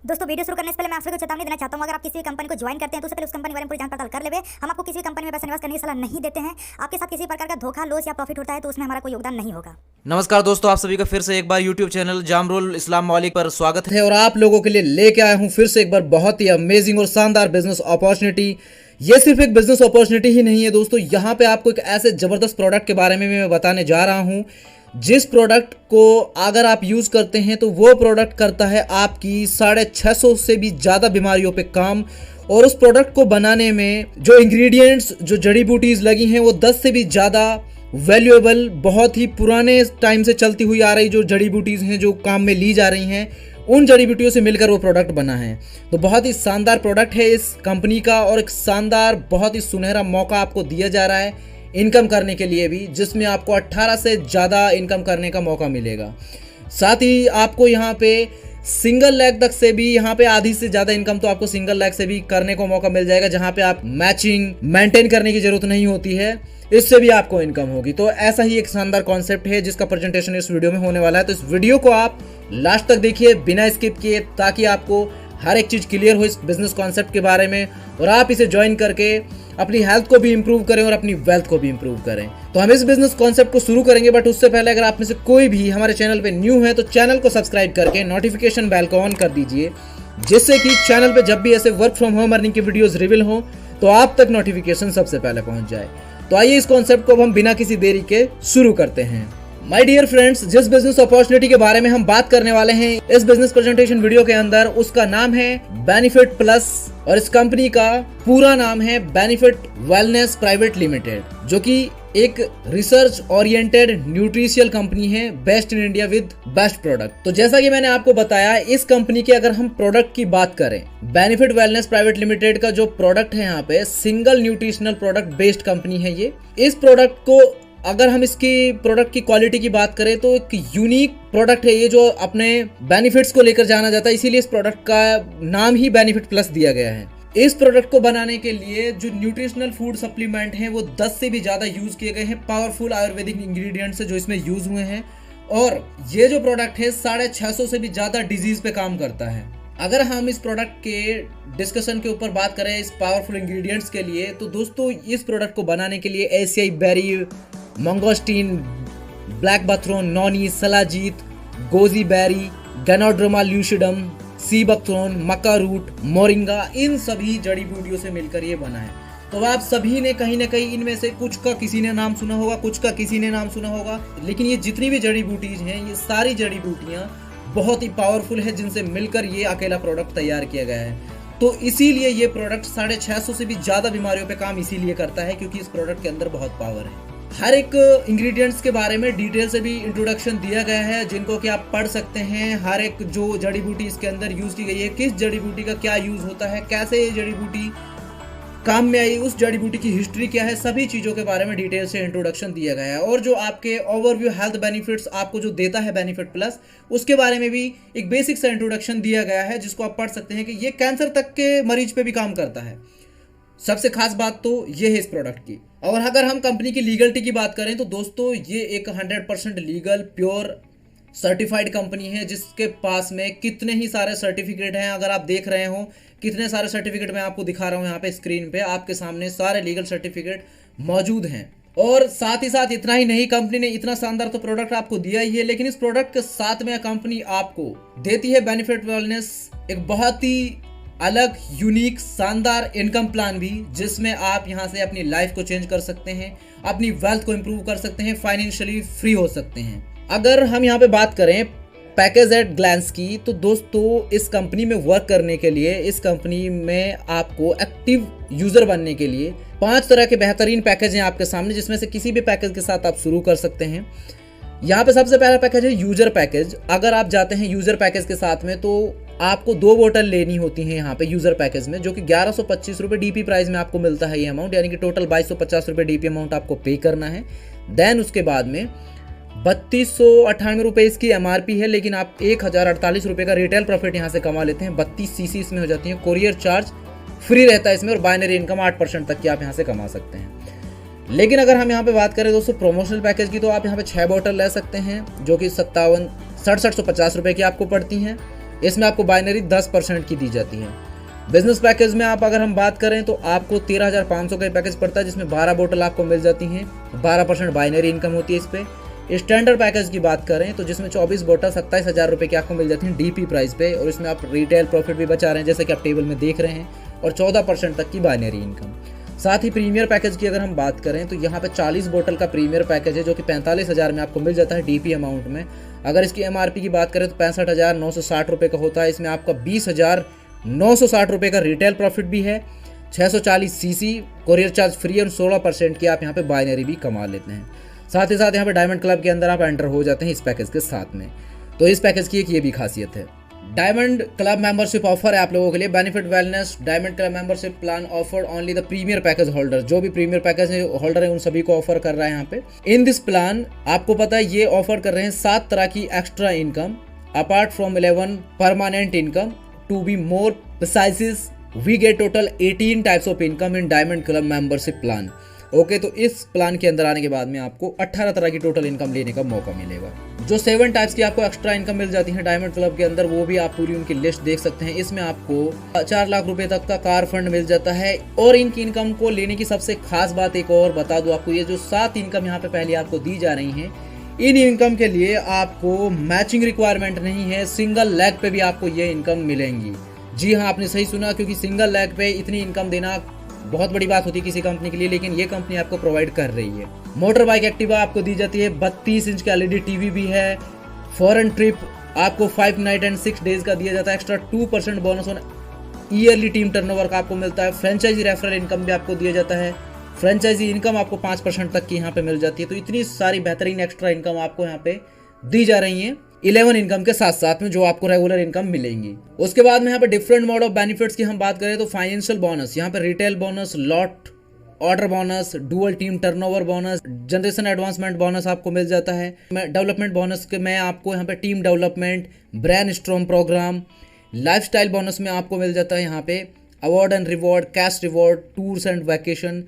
दोस्तों वीडियो शुरू करने से पहले मैं आप सभी को चेतावनी देना चाहता हूं, अगर आप किसी भी कंपनी को ज्वाइन करते हैं तो उससे पहले उस कंपनी के बारे में पूरी जान पड़ताल कर लेवे। हम आपको किसी भी कंपनी में पैसा निवेश करने की सलाह नहीं देते हैं। आपके साथ किसी प्रकार का धोखा, लॉस या प्रॉफिट होता है तो उसमें हमारा कोई योगदान नहीं होगा। नमस्कार दोस्तों, आप सभी का फिर से एक बार YouTube चैनल जामरुल इस्लाम मौलिक पर स्वागत है। और आप लोगों के लिए लेके आया हूं फिर से एक बार बहुत ही अमेजिंग और शानदार बिजनेस अपॉर्चुनिटी। ये सिर्फ एक बिजनेस अपॉर्चुनिटी ही नहीं है दोस्तों, यहाँ पे आपको एक ऐसे जबरदस्त प्रोडक्ट के बारे में मैं बताने जा रहा हूँ जिस प्रोडक्ट को अगर आप यूज करते हैं तो वो प्रोडक्ट करता है आपकी 650 से भी ज्यादा बीमारियों पे काम। और उस प्रोडक्ट को बनाने में जो इंग्रेडिएंट्स, जो जड़ी बूटीज लगी हैं, वो 10 से भी ज्यादा वैल्यूएबल, बहुत ही पुराने टाइम से चलती हुई आ रही जो जड़ी बूटीज हैं, जो काम में ली जा रही हैं, उन जड़ी बूटियों से मिलकर वो प्रोडक्ट बना है। तो बहुत ही शानदार प्रोडक्ट है इस कंपनी का, और एक शानदार, बहुत ही सुनहरा मौका आपको दिया जा रहा है इनकम करने के लिए भी, जिसमें आपको 18 से ज़्यादा इनकम करने का मौका मिलेगा। साथ ही आपको यहाँ पे सिंगल लैग तक से भी, यहाँ पे आधी से ज़्यादा इनकम तो आपको सिंगल लैग से भी करने को मौका मिल जाएगा, जहाँ पे आप मैचिंग मेंटेन करने की जरूरत नहीं होती है, इससे भी आपको इनकम होगी। तो ऐसा ही एक शानदार कॉन्सेप्ट है जिसका प्रेजेंटेशन इस वीडियो में होने वाला है। तो इस वीडियो को आप लास्ट तक देखिए बिना स्किप किए, ताकि आपको हर एक चीज़ क्लियर हो इस बिजनेस कॉन्सेप्ट के बारे में, और आप इसे ज्वाइन करके अपनी हेल्थ को भी इंप्रूव करें और अपनी वेल्थ को भी इंप्रूव करें। तो हम इस बिजनेस कॉन्सेप्ट को शुरू करेंगे, बट उससे पहले अगर आप में से कोई भी हमारे चैनल पे न्यू है तो चैनल को सब्सक्राइब करके नोटिफिकेशन बेल को ऑन कर दीजिए, जिससे कि चैनल पे जब भी ऐसे वर्क फ्रॉम होम अर्निंग की वीडियोस रिवील हो तो आप तक नोटिफिकेशन सबसे पहले पहुंच जाए। तो आइए इस कॉन्सेप्ट को अब हम बिना किसी देरी के शुरू करते हैं। माय डियर फ्रेंड्स, जिस बिजनेस अपॉर्चुनिटी के बारे में हम बात करने वाले हैं इस बिजनेस प्रेजेंटेशन वीडियो के अंदर, उसका नाम है बेनिफिट प्लस, और इस कंपनी का पूरा नाम है बेनिफिट वेलनेस प्राइवेट लिमिटेड, जो कि एक रिसर्च ओरिएंटेड न्यूट्रिशियल कंपनी है, best in India with best product. तो जैसा कि मैंने आपको बताया, इस कंपनी के अगर हम प्रोडक्ट की बात करें, बेनिफिट वेलनेस प्राइवेट लिमिटेड का जो प्रोडक्ट है यहाँ पे single nutritional product based company है ये। इस प्रोडक्ट को अगर हम इसकी प्रोडक्ट की क्वालिटी की बात करें तो एक यूनिक प्रोडक्ट है ये, जो अपने बेनिफिट्स को लेकर जाना जाता है, इसीलिए इस प्रोडक्ट का नाम ही बेनिफिट प्लस दिया गया है। इस प्रोडक्ट को बनाने के लिए जो न्यूट्रिशनल फूड सप्लीमेंट हैं वो 10 से भी ज़्यादा यूज़ किए गए हैं, पावरफुल आयुर्वेदिक इंग्रेडिएंट्स जो इसमें यूज़ हुए हैं। और ये जो प्रोडक्ट है 650 से भी ज़्यादा डिजीज़ पे काम करता है। अगर हम इस प्रोडक्ट के डिस्कशन के ऊपर बात करें इस पावरफुल इंग्रेडिएंट्स के लिए, तो दोस्तों इस प्रोडक्ट को बनाने के लिए एशियाई berry, mangosteen, black buckthorn, noni, सलाजीत, goji berry, ganoderma lucidum, sea buckthorn, maca root, moringa, इन सभी जड़ी बूटियों से मिलकर ये बना है। तो आप सभी ने कहीं ना कहीं इनमें से कुछ का किसी ने नाम सुना होगा, कुछ का किसी ने नाम सुना होगा, लेकिन ये जितनी भी जड़ी बूटीज हैं, ये सारी जड़ी बूटियाँ बहुत ही पावरफुल है, जिनसे मिलकर ये अकेला प्रोडक्ट तैयार किया गया है। तो इसीलिए ये प्रोडक्ट 650 से भी ज़्यादा बीमारियों पे काम इसीलिए करता है, क्योंकि इस प्रोडक्ट के अंदर बहुत पावर है। हर एक इंग्रेडिएंट्स के बारे में डिटेल से भी इंट्रोडक्शन दिया गया है, जिनको कि आप पढ़ सकते हैं। हर एक जो जड़ी बूटी इसके अंदर यूज़ की गई है, किस जड़ी बूटी का क्या यूज़ होता है, कैसे ये जड़ी बूटी काम में आई, उस जड़ी बूटी की हिस्ट्री क्या है, सभी चीज़ों के बारे में डिटेल से इंट्रोडक्शन दिया गया है। और जो आपके ओवरव्यू हेल्थ बेनिफिट्स आपको जो देता है बेनिफिट प्लस, उसके बारे में भी एक बेसिक सा इंट्रोडक्शन दिया गया है, जिसको आप पढ़ सकते हैं कि ये कैंसर तक के मरीज पे भी काम करता है। सबसे खास बात तो ये है इस प्रोडक्ट की। और अगर हम कंपनी की लीगलिटी की बात करें तो दोस्तों ये एक 100% लीगल प्योर सर्टिफाइड कंपनी है, जिसके पास में कितने ही सारे सर्टिफिकेट हैं। अगर आप देख रहे हो कितने सारे सर्टिफिकेट मैं आपको दिखा रहा हूँ यहाँ पे स्क्रीन पे, आपके सामने सारे लीगल सर्टिफिकेट मौजूद हैं। और साथ ही साथ इतना ही नहीं, कंपनी ने इतना शानदार तो प्रोडक्ट आपको दिया ही है, लेकिन इस प्रोडक्ट के साथ में कंपनी आपको देती है बेनिफिट वेलनेस, एक बहुत ही अलग, यूनिक, शानदार इनकम प्लान भी, जिसमें आप यहाँ से अपनी लाइफ को चेंज कर सकते हैं, अपनी वेल्थ को इंप्रूव कर सकते हैं, फाइनेंशियली फ्री हो सकते हैं। अगर हम यहाँ पे बात करें पैकेज एट ग्लैंस की, तो दोस्तों इस कंपनी में वर्क करने के लिए, इस कंपनी में आपको एक्टिव यूजर बनने के लिए 5 तरह के बेहतरीन पैकेज हैं आपके सामने, जिसमें से किसी भी पैकेज के साथ आप शुरू कर सकते हैं। यहाँ पे सबसे पहला पैकेज है यूजर पैकेज। अगर आप जाते हैं यूजर पैकेज के साथ में, तो आपको 2 बोतल लेनी होती है यहाँ पे यूजर पैकेज में, जो कि 1125 रुपये डीपी प्राइस में आपको मिलता है ये अमाउंट, यानी कि टोटल 2250 रुपये डीपी अमाउंट आपको पे करना है। देन उसके बाद में 3298 रुपये इसकी एमआरपी है, लेकिन आप 1048 रुपये का रिटेल प्रॉफिट यहाँ से कमा लेते हैं। 32 सीसी इसमें हो जाती है, कोरियर चार्ज फ्री रहता है इसमें, और बाइनरी इनकम 8% तक की आप यहाँ से कमा सकते हैं। लेकिन अगर हम यहाँ पे बात करें दोस्तों प्रोमोशनल पैकेज की, तो आप यहाँ पे 6 बोतल ले सकते हैं, जो कि 67-6750 रुपये की आपको पड़ती हैं। इसमें आपको बाइनरी 10% की दी जाती है। बिजनेस पैकेज में आप अगर हम बात करें तो आपको 13,500 का पैकेज पड़ता है, जिसमें 12 बोतल आपको मिल जाती हैं, 12% बाइनरी इनकम होती है इस पे। स्टैंडर्ड पैकेज की बात करें तो जिसमें 24 बोतल 27,000 रुपये की आपको मिल जाती हैं डीपी प्राइस पे, और इसमें आप रिटेल प्रॉफिट भी बचा रहे हैं जैसे कि आप टेबल में देख रहे हैं, और 14% तक की बाइनरी इनकम। साथ ही प्रीमियर पैकेज की अगर हम बात करें तो यहाँ पे 40 बोतल का प्रीमियर पैकेज है जो कि 45,000 में आपको मिल जाता है डीपी अमाउंट में। अगर इसकी एमआरपी की बात करें तो 65,960 रुपये का होता है। इसमें आपका 20,960 रुपये का रिटेल प्रॉफिट भी है, 640 सीसी, कोरियर चार्ज फ्री, और 16% की आप यहाँ पे बाइनरी भी कमा लेते हैं। साथ ही साथ यहाँ पे डायमंड क्लब के अंदर आप एंटर हो जाते हैं इस पैकेज के साथ में। तो इस पैकेज की एक ये भी खासियत है। डायमंड क्लब मेंबरशिप ऑफर है आप लोगों के लिए। Benefit wellness diamond club membership plan offer only the premier package holder. जो भी प्रीमियर पैकेज होल्डर है उन सभी को ऑफर कर रहा है यहाँ पे। इन दिस प्लान आपको पता है ये ऑफर कर रहे हैं 7 तरह की extra income apart from 11 permanent income. To be more precise we get total 18 types of income in diamond club membership plan. Okay, तो इस प्लान के अंदर आने के बाद में आपको 18 तरह की टोटल इनकम लेने का मौका मिलेगा। जो 7 टाइप्स की आपको एक्स्ट्रा इनकम मिल जाती है डायमंड क्लब के अंदर, वो भी आप पूरी उनकी लिस्ट देख सकते हैं। इसमें आपको 4 लाख रुपए तक का कार फंड मिल जाता है। और इनकी इनकम को लेने की सबसे खास बात एक और बता दूं आपको, ये जो 7 इनकम यहाँ पे पहले आपको दी जा रही है, इन इनकम के लिए आपको मैचिंग रिक्वायरमेंट नहीं है। सिंगल लेग पे भी आपको ये इनकम मिलेंगी। जी हाँ, आपने सही सुना, क्योंकि सिंगल लेग पे इतनी इनकम देना बहुत बड़ी बात होती है किसी कंपनी के लिए, लेकिन ये कंपनी आपको प्रोवाइड कर रही है। मोटर बाइक एक्टिवा आपको दी जाती है, 32 इंच का एलईडी टीवी भी है। फॉरेन ट्रिप आपको 5 नाइट एंड 6 डेज का दिया जाता है। Extra 2% bonus on yearly team turnover का आपको मिलता है। फ्रेंचाइजी रेफरल इनकम भी आपको दिया जाता है। फ्रेंचाइजी इनकम आपको 5% तक की यहाँ पे मिल जाती है। तो इतनी सारी बेहतरीन एक्स्ट्रा इनकम आपको यहाँ पे दी जा रही है 11 इनकम के साथ साथ में, जो आपको रेगुलर इनकम मिलेंगी। उसके बाद में यहाँ पे डिफरेंट मोड ऑफ बेनिफिट्स की हम बात करें तो फाइनेंशियल बोनस, यहाँ पे retail bonus, lot order bonus, dual team turnover bonus, generation advancement bonus आपको मिल जाता है। डेवलपमेंट बोनस के में आपको यहाँ पे team development, brain storm programme, lifestyle bonus में आपको मिल जाता है यहाँ पे award and reward, cash reward, tours and vacation,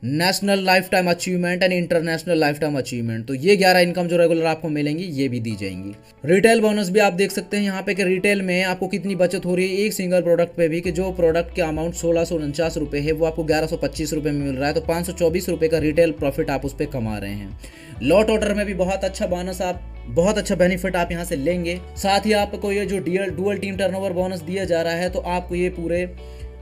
national lifetime achievement and international lifetime achievement. तो ये 11 इनकम जो रेगुलर आपको मिलेंगी ये भी दी जाएंगी। रिटेल बोनस भी आप देख सकते हैं यहाँ पे कि रिटेल में आपको कितनी बचत हो रही है एक सिंगल प्रोडक्ट पे भी, कि जो प्रोडक्ट का अमाउंट 1649 रुपये है वो आपको 1125 रुपये में मिल रहा है। तो 524 रुपये का रिटेल प्रॉफिट आप उस पर कमा रहे हैं। लॉट ऑर्डर में भी बहुत अच्छा बोनस, आप बहुत अच्छा बेनिफिट आप यहाँ से लेंगे। साथ ही आपको ये जो डुअल टीम टर्नओवर बोनस दिया जा रहा है, तो आपको ये पूरे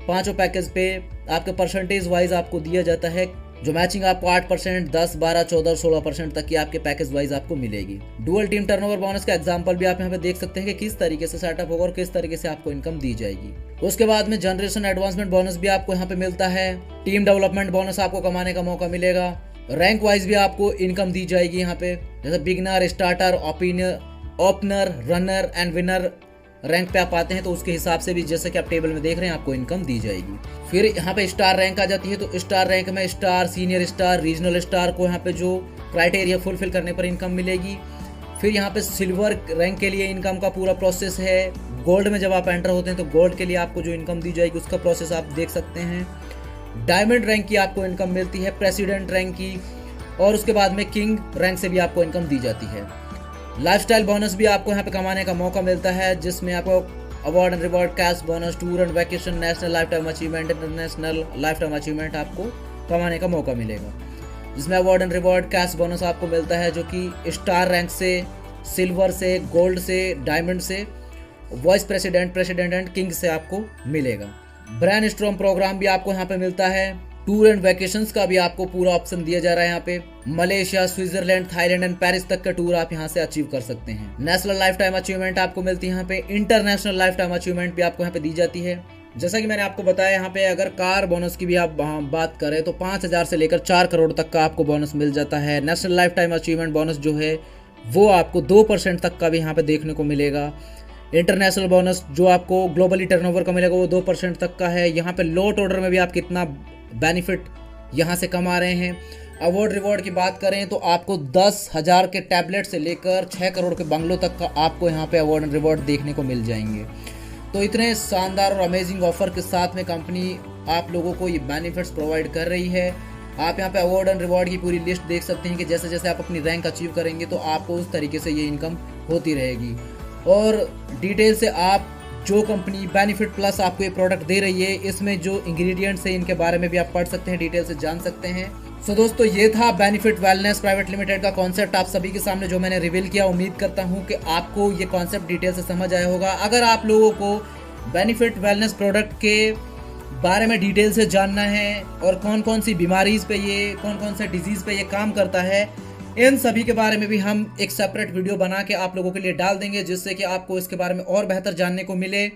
5 पैकेज पे आपके परसेंटेज वाइज आपको दिया जाता है, जो मैचिंग आपको 8%, 10, 12, 14, 16% तक की आपके पैकेज वाइज आपको मिलेगी। डुअल टीम टर्नओवर बोनस का एग्जांपल भी आप यहाँ पे देख सकते हैं कि किस तरीके से सेटअप होगा और किस तरीके से आपको इनकम दी जाएगी। उसके बाद में जनरेशन एडवांसमेंट बोनस भी आपको यहाँ पे मिलता है। टीम डेवलपमेंट बोनस आपको कमाने का मौका मिलेगा। रैंक वाइज भी आपको इनकम दी जाएगी यहाँ पे, जैसे beginner, starter, opener, runner and winner rank पे आप आते हैं तो उसके हिसाब से भी जैसे कि आप टेबल में देख रहे हैं आपको इनकम दी जाएगी। फिर यहाँ पे स्टार रैंक आ जाती है, तो स्टार रैंक में star, senior star, regional star को यहाँ पे जो क्राइटेरिया फुलफिल करने पर इनकम मिलेगी। फिर यहाँ पे सिल्वर रैंक के लिए इनकम का पूरा प्रोसेस है। गोल्ड में जब आप एंटर होते हैं तो गोल्ड के लिए आपको जो इनकम दी जाएगी उसका प्रोसेस आप देख सकते हैं। डायमंड रैंक की आपको इनकम मिलती है, प्रेसिडेंट रैंक की, और उसके बाद में किंग रैंक से भी आपको इनकम दी जाती है। लाइफस्टाइल बोनस भी आपको यहाँ पे कमाने का मौका मिलता है, जिसमें आपको award and reward, cash bonus, tour and vacation, national lifetime achievement, international lifetime achievement आपको कमाने का मौका मिलेगा। जिसमें award and reward, cash bonus आपको मिलता है जो कि स्टार रैंक से, सिल्वर से, गोल्ड से, डायमंड से, vice president, president and king से आपको मिलेगा। ब्रेन स्ट्रॉम प्रोग्राम भी आपको यहाँ पे मिलता है। टूर एंड वैकेशंस का भी आपको पूरा ऑप्शन दिया जा रहा है यहाँ पे। Malaysia, Switzerland, Thailand and Paris तक का टूर आप यहाँ से अचीव कर सकते हैं। नेशनल लाइफ टाइम अचीवमेंट आपको मिलती है यहाँ पे। इंटरनेशनल लाइफ टाइम अचीवमेंट भी आपको यहाँ पे दी जाती है। जैसा कि मैंने आपको बताया, यहाँ पे अगर कार बोनस की भी आप बात करें तो 5,000 से लेकर 4 करोड़ तक का आपको बोनस मिल जाता है। National lifetime achievement bonus जो है वो आपको 2% तक का भी यहाँ पे देखने को मिलेगा। इंटरनेशनल बोनस जो आपको ग्लोबली टर्नओवर का मिलेगा वो 2% तक का है। यहाँ पे लॉट ऑर्डर में भी आप कितना बेनिफिट यहाँ से कमा रहे हैं। अवार्ड रिवॉर्ड की बात करें तो आपको 10,000 के टैबलेट से लेकर 6 करोड़ के बंगलों तक का आपको यहाँ पे अवार्ड एंड रिवॉर्ड देखने को मिल जाएंगे। तो इतने शानदार और अमेजिंग ऑफर के साथ में कंपनी आप लोगों को ये बेनिफिट्स प्रोवाइड कर रही है। आप यहाँ पे अवार्ड एंड रिवॉर्ड की पूरी लिस्ट देख सकते हैं कि जैसे जैसे आप अपनी रैंक अचीव करेंगे तो आपको उस तरीके से ये इनकम होती रहेगी। और डिटेल से आप जो कंपनी बेनिफिट प्लस आपको ये प्रोडक्ट दे रही है, इसमें जो इंग्रेडिएंट्स है इनके बारे में भी आप पढ़ सकते हैं, डिटेल से जान सकते हैं। सो दोस्तों, ये था बेनिफिट वेलनेस प्राइवेट लिमिटेड का कॉन्सेप्ट आप सभी के सामने जो मैंने रिवील किया। उम्मीद करता हूँ कि आपको ये कॉन्सेप्ट डिटेल से समझ आया होगा। अगर आप लोगों को बेनिफिट वेलनेस प्रोडक्ट के बारे में डिटेल से जानना है और कौन कौन सी बीमारीज पे ये, कौन कौन से डिजीज़ पे ये काम करता है, इन सभी के बारे में भी हम एक सेपरेट वीडियो बना के आप लोगों के लिए डाल देंगे, जिससे कि आपको इसके बारे में और बेहतर जानने को मिले।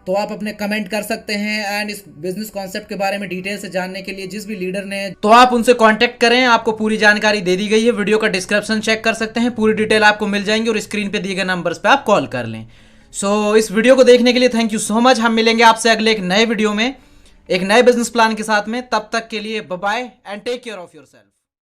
तो आप अपने कमेंट कर सकते हैं। एंड इस बिजनेस कॉन्सेप्ट के बारे में डिटेल से जानने के लिए जिस भी लीडर ने, तो आप उनसे कांटेक्ट करें, आपको पूरी जानकारी दे दी गई है। वीडियो का डिस्क्रिप्शन चेक कर सकते हैं, पूरी डिटेल आपको मिल जाएंगी और स्क्रीन पे दिए गए नंबर्स पे आप कॉल कर लें। सो इस वीडियो को देखने के लिए थैंक यू सो मच। हम मिलेंगे आपसे अगले एक नए वीडियो में एक नए बिजनेस प्लान के साथ में। तब तक के लिए bye bye and take care of yourself.